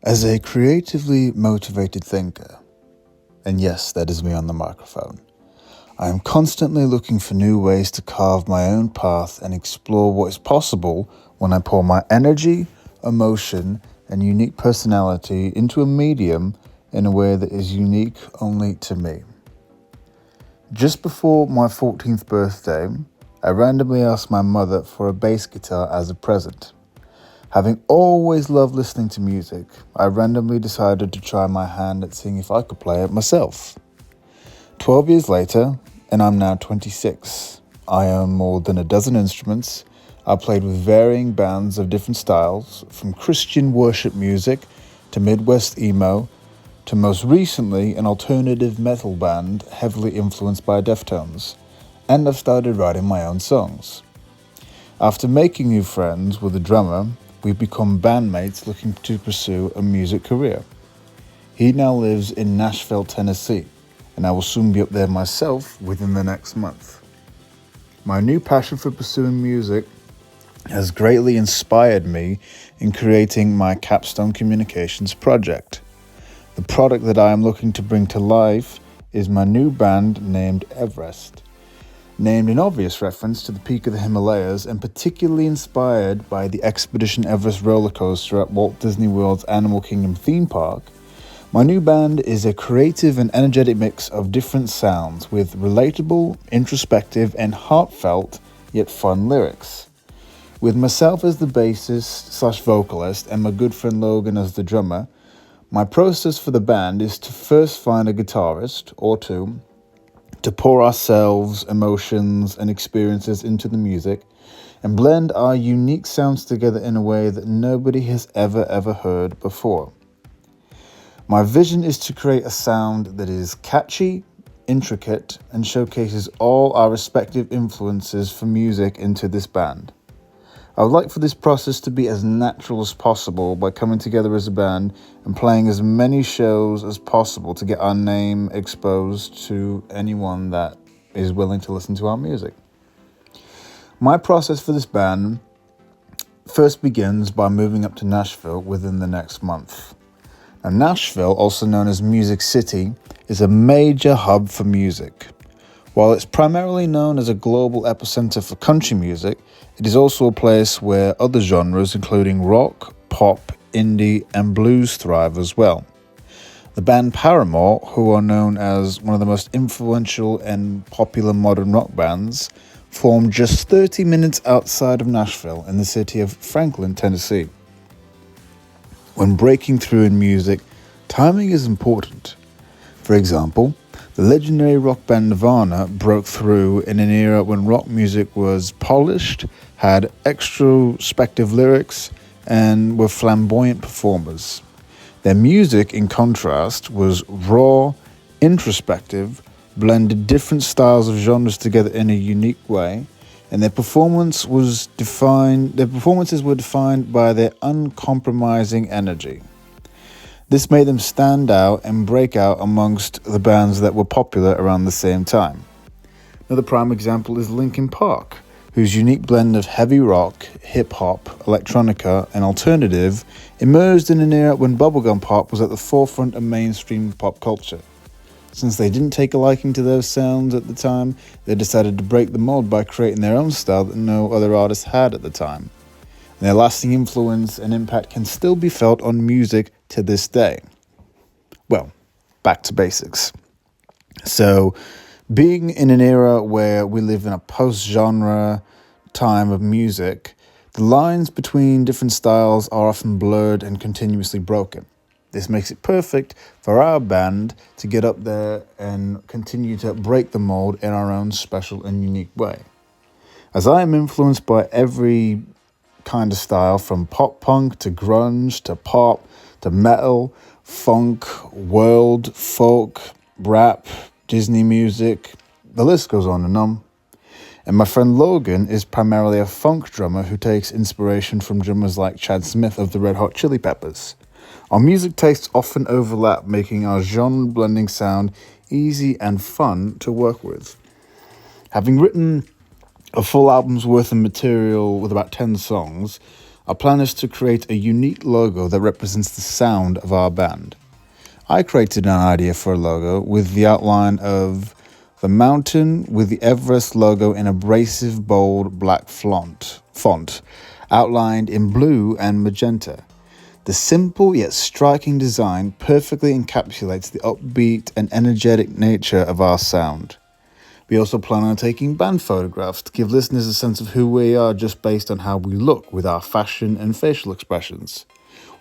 As a creatively motivated thinker, and yes, that is me on the microphone, I am constantly looking for new ways to carve my own path and explore what is possible when I pour my energy, emotion, and unique personality into a medium in a way that is unique only to me. Just before my 14th birthday, I randomly asked my mother for a bass guitar as a present. Having always loved listening to music, I randomly decided to try my hand at seeing if I could play it myself. 12 years later, and I'm now 26. I own more than a dozen instruments. I played with varying bands of different styles, from Christian worship music to Midwest emo, to most recently an alternative metal band heavily influenced by Deftones, and I've started writing my own songs. After making new friends with a drummer, we've become bandmates looking to pursue a music career. He now lives in Nashville, Tennessee, and I will soon be up there myself within the next month. My new passion for pursuing music has greatly inspired me in creating my Capstone Communications project. The product that I am looking to bring to life is my new band named Everest. Named in obvious reference to the peak of the Himalayas and particularly inspired by the Expedition Everest roller coaster at Walt Disney World's Animal Kingdom theme park, my new band is a creative and energetic mix of different sounds with relatable, introspective, and heartfelt yet fun lyrics. With myself as the bassist/vocalist and my good friend Logan as the drummer, my process for the band is to first find a guitarist or two, to pour ourselves, emotions, and experiences into the music, and blend our unique sounds together in a way that nobody has ever heard before. My vision is to create a sound that is catchy, intricate, and showcases all our respective influences for music into this band. I would like for this process to be as natural as possible by coming together as a band and playing as many shows as possible to get our name exposed to anyone that is willing to listen to our music. My process for this band first begins by moving up to Nashville within the next month. Now, Nashville, also known as Music City, is a major hub for music. While it's primarily known as a global epicenter for country music, it is also a place where other genres including rock, pop, indie, and blues thrive as well. The band Paramore, who are known as one of the most influential and popular modern rock bands, formed just 30 minutes outside of Nashville in the city of Franklin, Tennessee. When breaking through in music, timing is important. For example, the legendary rock band Nirvana broke through in an era when rock music was polished, had extrospective lyrics, and were flamboyant performers. Their music, in contrast, was raw, introspective, blended different styles of genres together in a unique way, and their performances were defined by their uncompromising energy. This made them stand out and break out amongst the bands that were popular around the same time. Another prime example is Linkin Park, whose unique blend of heavy rock, hip-hop, electronica, and alternative emerged in an era when bubblegum pop was at the forefront of mainstream pop culture. Since they didn't take a liking to those sounds at the time, they decided to break the mold by creating their own style that no other artist had at the time. Their lasting influence and impact can still be felt on music to this day. Well, back to basics. So, being in an era where we live in a post-genre time of music, the lines between different styles are often blurred and continuously broken. This makes it perfect for our band to get up there and continue to break the mold in our own special and unique way. As I am influenced by every kind of style, from pop punk to grunge to pop to metal, funk, world, folk, rap, Disney music, the list goes on and on. And my friend Logan is primarily a funk drummer who takes inspiration from drummers like Chad Smith of the Red Hot Chili Peppers. Our music tastes often overlap, making our genre blending sound easy and fun to work with. Having written a full album's worth of material with about 10 songs, Our plan is to create a unique logo that represents the sound of our band. I created an idea for a logo with the outline of the mountain with the Everest logo in abrasive, bold black font, outlined in blue and magenta. The simple yet striking design perfectly encapsulates the upbeat and energetic nature of our sound. We also plan on taking band photographs to give listeners a sense of who we are just based on how we look with our fashion and facial expressions.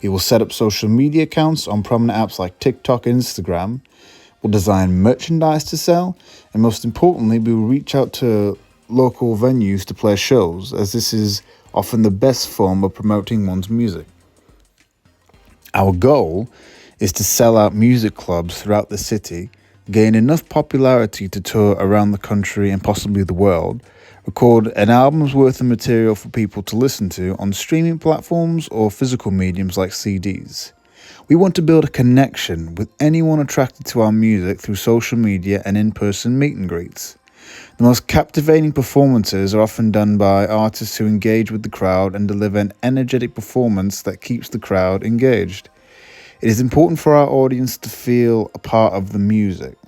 We will set up social media accounts on prominent apps like TikTok and Instagram. We'll design merchandise to sell, and most importantly, we will reach out to local venues to play shows, as this is often the best form of promoting one's music. Our goal is to sell out music clubs throughout the city, gain enough popularity to tour around the country and possibly the world, record an album's worth of material for people to listen to on streaming platforms or physical mediums like CDs. We want to build a connection with anyone attracted to our music through social media and in-person meet and greets. The most captivating performances are often done by artists who engage with the crowd and deliver an energetic performance that keeps the crowd engaged. It is important for our audience to feel a part of the music,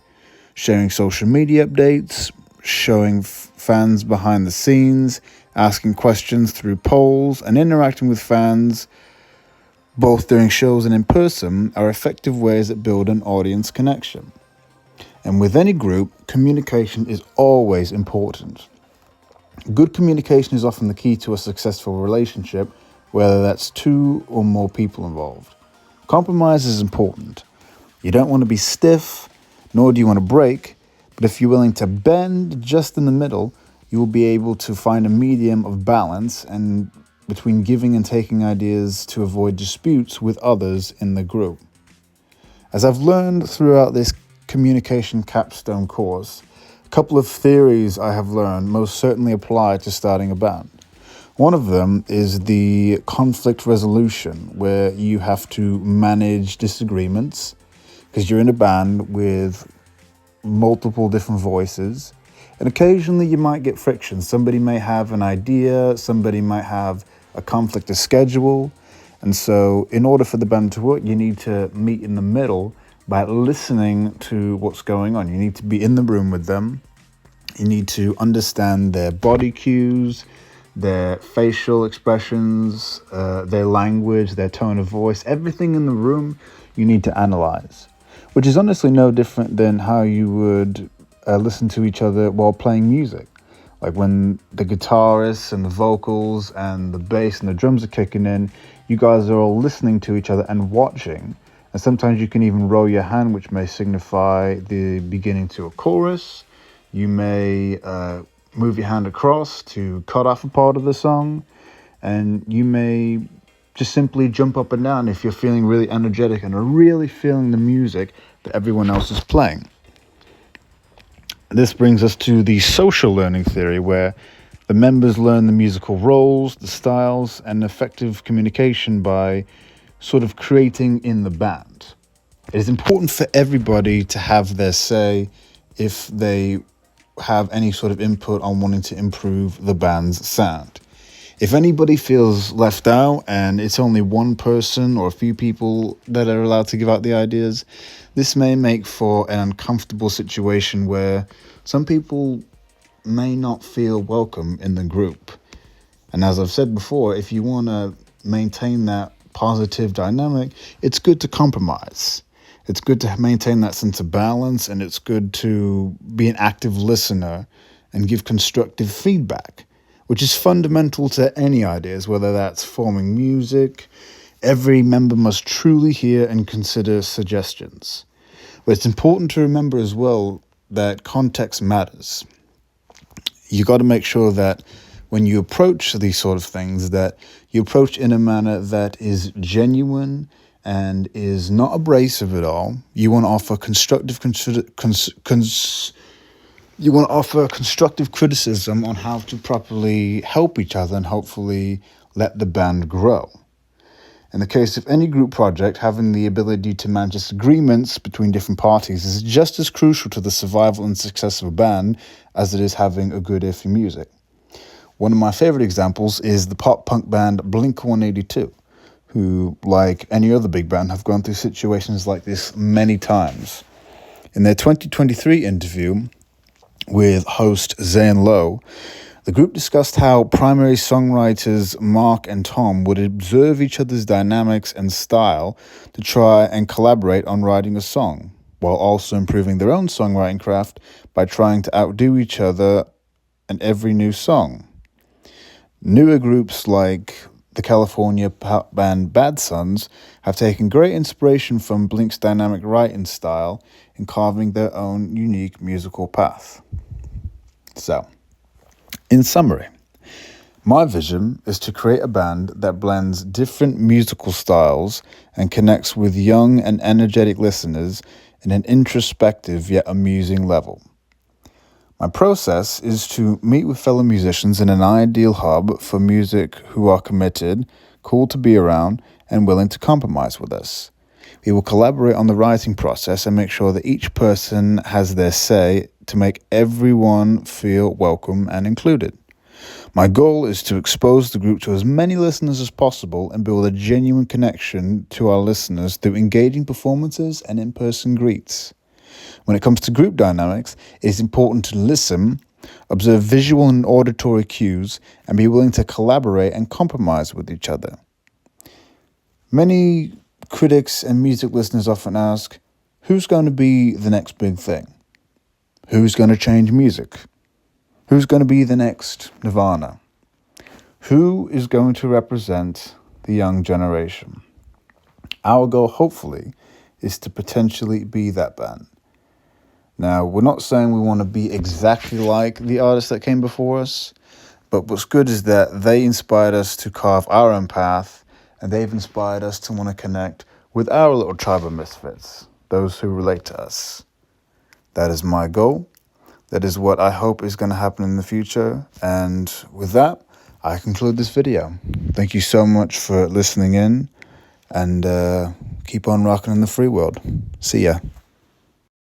sharing social media updates, showing fans behind the scenes, asking questions through polls, and interacting with fans both during shows and in person are effective ways that build an audience connection. And with any group, communication is always important. Good communication is often the key to a successful relationship, whether that's two or more people involved. Compromise is important. You don't want to be stiff, nor do you want to break, but if you're willing to bend just in the middle, you will be able to find a medium of balance and between giving and taking ideas to avoid disputes with others in the group. As I've learned throughout this communication capstone course, a couple of theories I have learned most certainly apply to starting a band. One of them is the conflict resolution, where you have to manage disagreements because you're in a band with multiple different voices, and occasionally you might get friction. Somebody may have an idea, somebody might have a conflict of schedule, and so in order for the band to work, you need to meet in the middle by listening to what's going on. You need to be in the room with them. You need to understand their body cues, their facial expressions, their language, their tone of voice, everything in the room you need to analyze, which is honestly no different than how you would listen to each other while playing music. Like when the guitarists and the vocals and the bass and the drums are kicking in, you guys are all listening to each other and watching. And sometimes you can even roll your hand, which may signify the beginning to a chorus. You may move your hand across to cut off a part of the song, and you may just simply jump up and down if you're feeling really energetic and are really feeling the music that everyone else is playing. This brings us to the social learning theory, where the members learn the musical roles, the styles, and effective communication by sort of creating in the band. It is important for everybody to have their say if they have any sort of input on wanting to improve the band's sound. If anybody feels left out and it's only one person or a few people that are allowed to give out the ideas, this may make for an uncomfortable situation where some people may not feel welcome in the group. And as I've said before, if you want to maintain that positive dynamic, it's good to compromise. It's good to maintain that sense of balance, and it's good to be an active listener and give constructive feedback, which is fundamental to any ideas, whether that's forming music. Every member must truly hear and consider suggestions. But it's important to remember as well that context matters. You got to make sure that when you approach these sort of things, that you approach in a manner that is genuine and is not abrasive at all. You want to offer constructive criticism on how to properly help each other and hopefully let the band grow. In the case of any group project, having the ability to manage disagreements between different parties is just as crucial to the survival and success of a band as it is having a good ear for music. One of my favorite examples is the pop-punk band Blink-182, who, like any other big band, have gone through situations like this many times. In their 2023 interview with host Zane Lowe, the group discussed how primary songwriters Mark and Tom would observe each other's dynamics and style to try and collaborate on writing a song, while also improving their own songwriting craft by trying to outdo each other in every new song. Newer groups like the California pop band Bad Sons have taken great inspiration from Blink's dynamic writing style in carving their own unique musical path. So, in summary, my vision is to create a band that blends different musical styles and connects with young and energetic listeners in an introspective yet amusing level. My process is to meet with fellow musicians in an ideal hub for music who are committed, cool to be around, and willing to compromise with us. We will collaborate on the writing process and make sure that each person has their say to make everyone feel welcome and included. My goal is to expose the group to as many listeners as possible and build a genuine connection to our listeners through engaging performances and in-person greets. When it comes to group dynamics, it is important to listen, observe visual and auditory cues, and be willing to collaborate and compromise with each other. Many critics and music listeners often ask, who's going to be the next big thing? Who's going to change music? Who's going to be the next Nirvana? Who is going to represent the young generation? Our goal, hopefully, is to potentially be that band. Now, we're not saying we want to be exactly like the artists that came before us, but what's good is that they inspired us to carve our own path, and they've inspired us to want to connect with our little tribe of misfits, those who relate to us. That is my goal. That is what I hope is going to happen in the future. And with that, I conclude this video. Thank you so much for listening in, and keep on rocking in the free world. See ya.